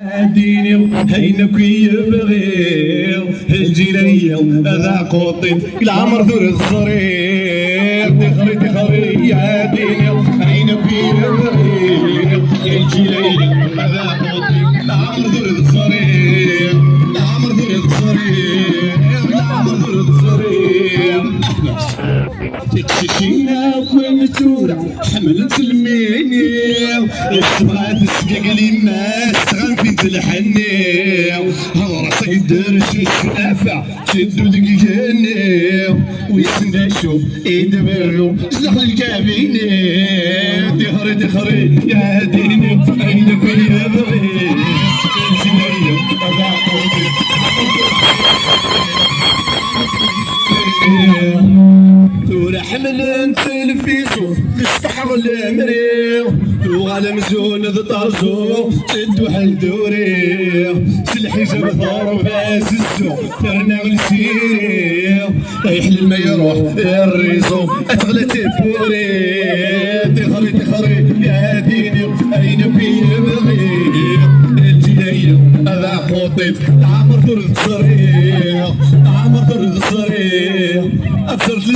ديني هينك يبغي الجيرية هذا قوطي العمر ذور الصرير دخري يا ديني هينك يبغي الجيرية هذا قوطي العمر ذور الصرير العمر ذور الصرير العمر ذور الصرير تكشينا وين تورع حملت الميني الصبغات السقاق لي ما استغنفي تلحني هضر صيدر الشافع شدو دقيقاني ويسنداشو يدبرو سلاح الكابيني دخري يا ديني عينك يا بغي الجناية حمل انت الفيسو تستحر الامريو وغالا مزون ذا طازو تدو حل دوري سلحجة بثار باس السو ترنا غلسيريو يحل ما يروح الريزو اتغلى تبوري تخري يا ديني اين في بغي الجناية هذا خوطيت عمر ثرد صريح عمر ثرد صريح أفسرت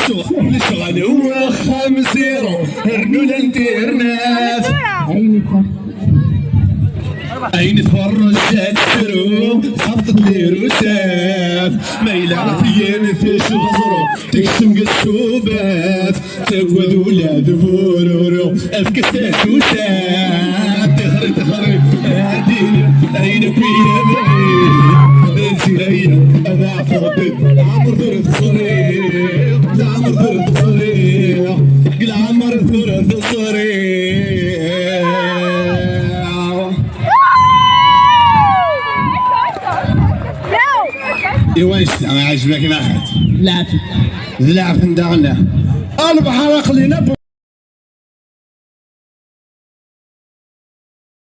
للشغل هو 5-0 هرنو لانترناس عين تفرج تسرو خفضت لي روسات ما يلعب فيش غزرو تقسم قسوبات تقود ولاد فورورو افكستات وسات تخري هاديني عينك فيا بعيد الجناية انا فوضي عمر ثلث صريح عمر ثلث صريح قل عمر ثلث صريح ايواش انا عجبك ناحية لا لا فندقنا البحر خلينا